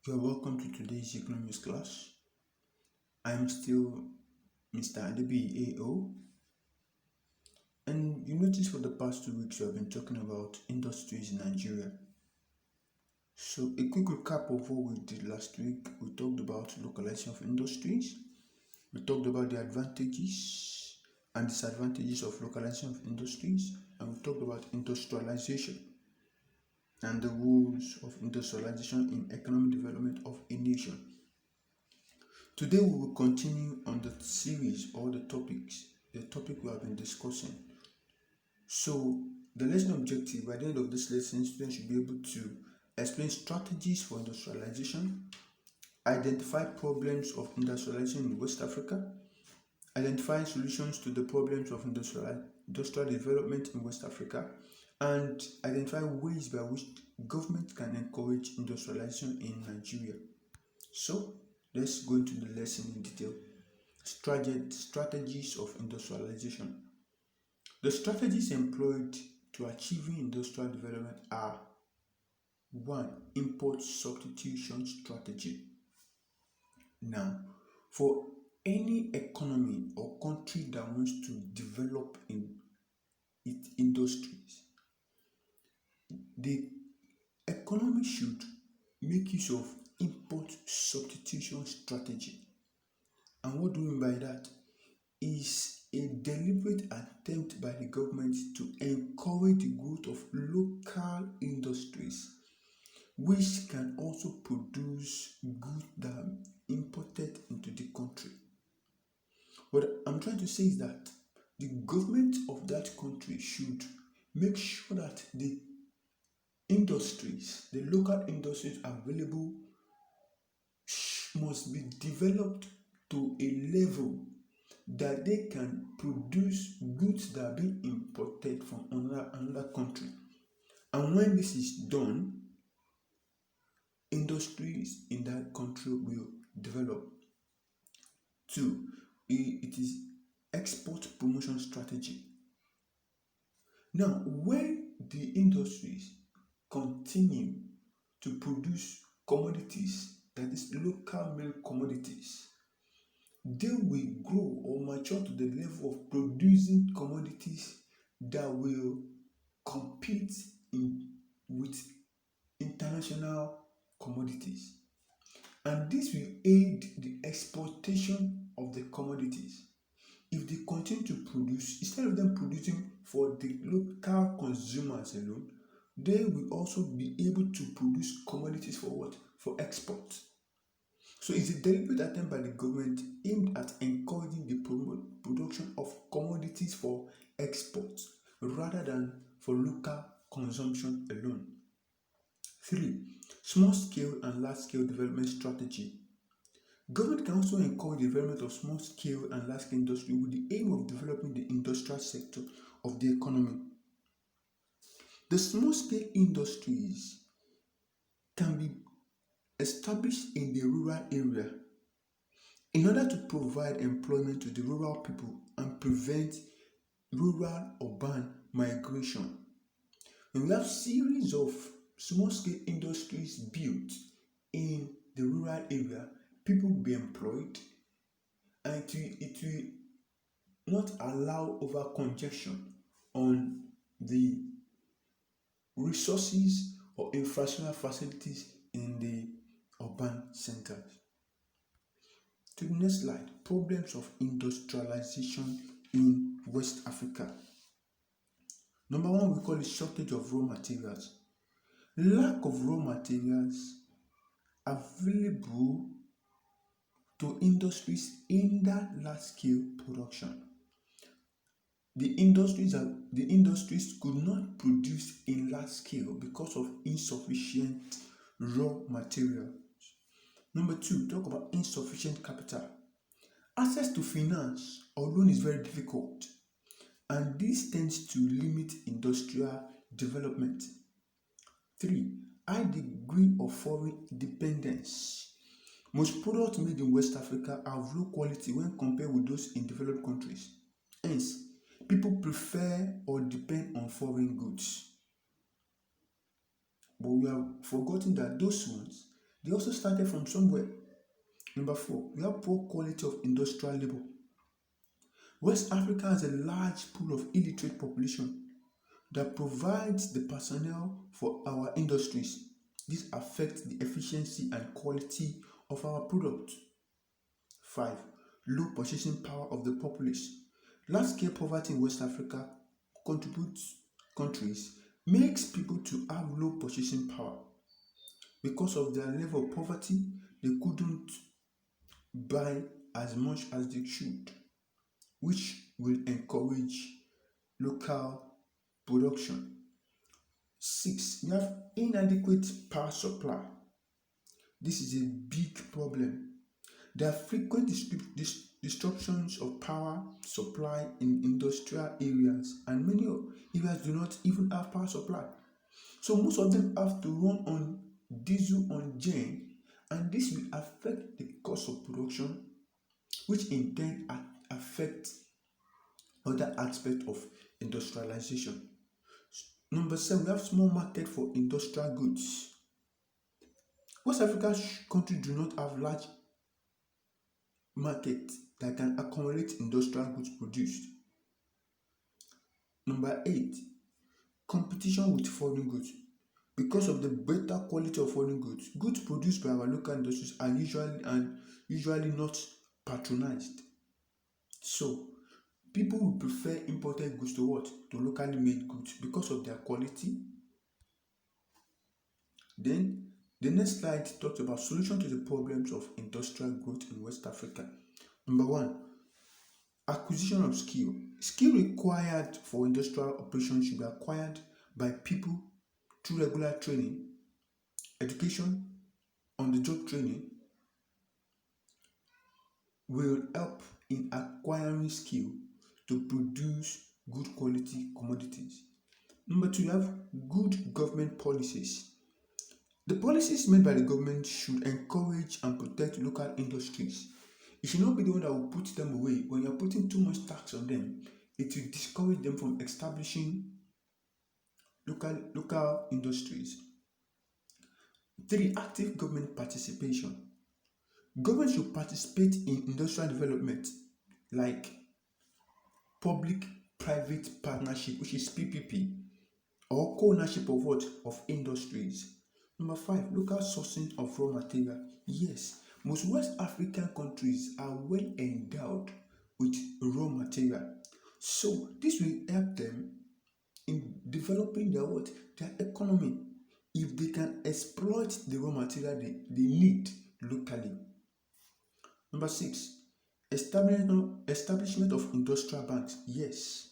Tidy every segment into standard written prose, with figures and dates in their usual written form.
You are welcome to today's economics class. I am still Mr. Adebi AO, and you notice for the past 2 weeks we have been talking about industries in Nigeria. So, a quick recap of what we did last week: we talked about localization of industries, we talked about the advantages and disadvantages of localization of industries, and we talked about industrialization and the rules of industrialization in economic development of a nation. Today we will continue on the series or the topic we have been discussing. So the lesson objective by the end of this lesson, students should be able to explain strategies for industrialization, identify problems of industrialization in West Africa, identify solutions to the problems of industrial development in West Africa, and identify ways by which government can encourage industrialization in Nigeria. So let's go into the lesson in detail. Strategies of industrialization. The strategies employed to achieving industrial development are: 1. Import substitution strategy. Now, for any economy or country that wants to develop in its industries, the economy should make use of import substitution strategy. And what do we mean by that? Is a deliberate attempt by the government to encourage the growth of local industries which can also produce goods that are imported into the country. What I'm trying to say is that the government of that country should make sure that the local industries available must be developed to a level that they can produce goods that are being imported from another country. And when this is done, industries in that country will develop. 2. It is export promotion strategy. Now, when the industries continue to produce commodities, that is local made commodities, they will grow or mature to the level of producing commodities that will compete with international commodities. And this will aid the exportation of the commodities. If they continue to produce, instead of them producing for the local consumers alone, they will also be able to produce commodities for what? For export. So it's a deliberate attempt by the government aimed at encouraging the production of commodities for export rather than for local consumption alone. 3. Small scale and large scale development strategy. Government can also encourage the development of small scale and large scale industry with the aim of developing the industrial sector of the economy. The small scale industries can be established in the rural area in order to provide employment to the rural people and prevent rural-urban migration. And we have series of small-scale industries built in the rural area, people will be employed, and it will not allow over congestion on the resources or infrastructural facilities in the urban centers. To the next slide, problems of industrialization in West Africa. Number 1, we call it shortage of raw materials. Lack of raw materials available to industries in that large scale production. The industries could not produce in large scale because of insufficient raw material. Number 2, talk about insufficient capital. Access to finance or loan is very difficult, and this tends to limit industrial development. 3, high degree of foreign dependence. Most products made in West Africa have low quality when compared with those in developed countries. Hence, people prefer or depend on foreign goods. But we have forgotten that those ones, They also started from somewhere. Number 4, we have poor quality of industrial labor. West Africa has a large pool of illiterate population that provides the personnel for our industries. This affects the efficiency and quality of our product. 5. Low purchasing power of the populace. Large-scale poverty in West Africa contributes countries makes people to have low purchasing power. Because of their level of poverty, they couldn't buy as much as they should, which will encourage local production. 6. You have inadequate power supply. This is a big problem. There are frequent disruptions of power supply in industrial areas, and many areas do not even have power supply. So most of them have to run on diesel on gen, and this will affect the cost of production, which in turn affects other aspects of industrialization. Number 7, we have small market for industrial goods. West African countries do not have large market that can accommodate industrial goods produced. Number 8, competition with foreign goods. Because of the better quality of foreign goods, goods produced by our local industries are usually not patronized. So people will prefer imported goods to what? To locally made goods because of their quality. Then the next slide talks about solution to the problems of industrial growth in West Africa. Number 1, acquisition of skill. Skill required for industrial operations should be acquired by people through regular training, education, on-the-job training will help in acquiring skill to produce good quality commodities. Number 2, you have good government policies. The policies made by the government should encourage and protect local industries. It should not be the one that will put them away. When you're putting too much tax on them, it will discourage them from establishing local industries. 3, active government participation. Government should participate in industrial development like public-private partnership, which is PPP, or co-ownership of what? Of industries. Number 5, local sourcing of raw material. Yes, most West African countries are well endowed with raw material. So this will help them in developing their economy if they can exploit the raw material they need locally. Number 6, establishment of industrial banks. Yes,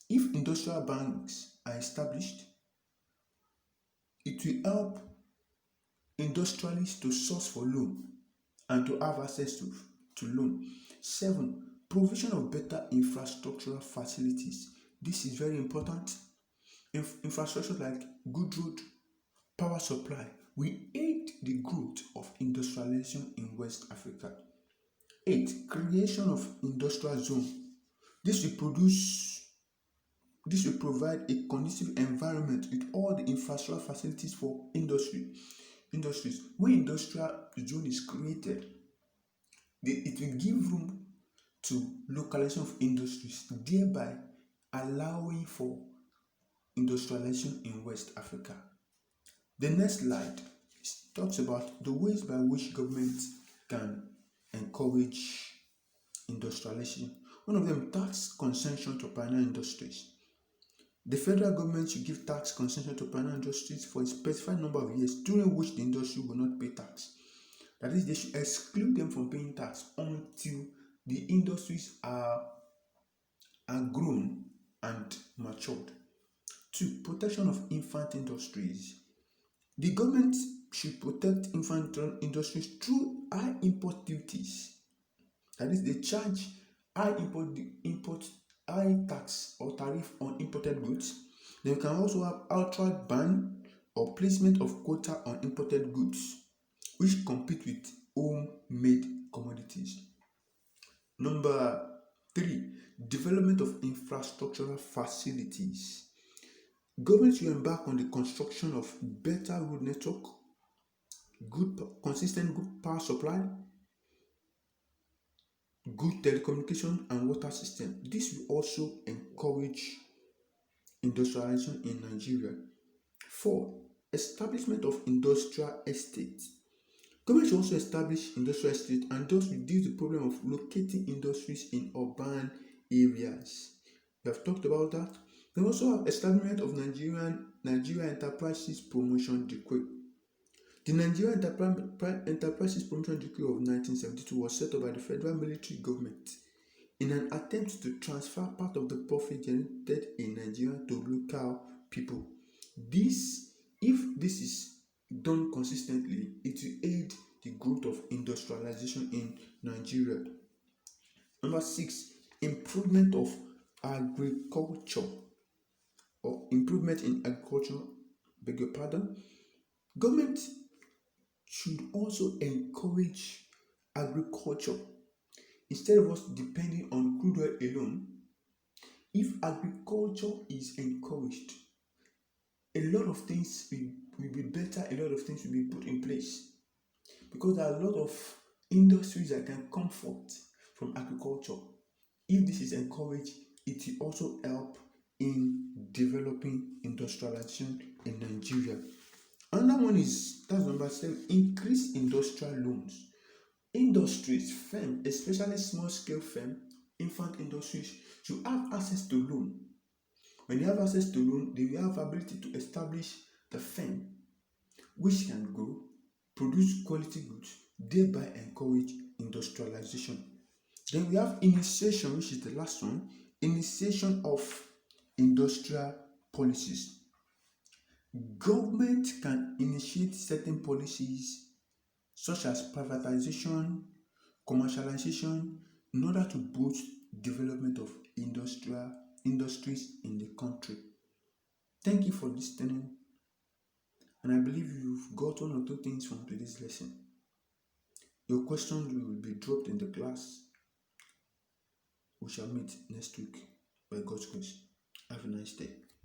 if industrial banks are established, it will help industrialists to source for loan and to have access to loan. 7, provision of better infrastructural facilities. This is very important. Infrastructure like good road, power supply will aid the growth of industrialization in West Africa. 8, creation of industrial zone. This will provide a conducive environment with all the infrastructure facilities for industries. When industrial zone is created, it will give room to localization of industries, thereby allowing for industrialization in West Africa. The next slide talks about the ways by which government can encourage industrialization. One of them, tax concession to pioneer industries. The federal government should give tax concession to pioneer industries for a specified number of years during which the industry will not pay tax. That is, they should exclude them from paying tax until the industries are grown and matured. 2, protection of infant industries. The government should protect infant industries through high import duties. That is, they charge high tax or tariff on imported goods. They can also have outright ban or placement of quota on imported goods, which compete with homemade commodities. Number 3, development of infrastructural facilities. Government should embark on the construction of better road network, consistent good power supply, good telecommunication and water system. This will also encourage industrialization in Nigeria. 4. Establishment of industrial estate. Government should also establish industrial estate and thus reduce the problem of locating industries in urban areas. We have talked about that. Then also have establishment of Nigeria Enterprises Promotion Decree. The Nigeria Enterprises Promotion Decree of 1972 was set up by the federal military government in an attempt to transfer part of the profit generated in Nigeria to local people. If this is done consistently, it will aid the growth of industrialization in Nigeria. Number 6, improvement of agriculture or improvement in agriculture. Beg your pardon. Government should also encourage agriculture instead of us depending on crude oil alone. If agriculture is encouraged, a lot of things will be better, a lot of things will be put in place, because there are a lot of industries that can come forth from agriculture. If this is encouraged, it will also help in developing industrialization in Nigeria. Another one is, that's number 7, increase industrial loans. Industries, firms, especially small scale firms, infant industries, should have access to loan. When they have access to loan, they will have ability to establish the firm which can grow, produce quality goods, thereby encourage industrialization. Then we have initiation, which is the last one, initiation of industrial policies. Government can initiate certain policies such as privatization, commercialization, in order to boost development of industries in the country. Thank you for listening, and I believe you've got 1 or 2 things from today's lesson. Your questions will be dropped in the class. We shall meet next week by God's grace. Have a nice day.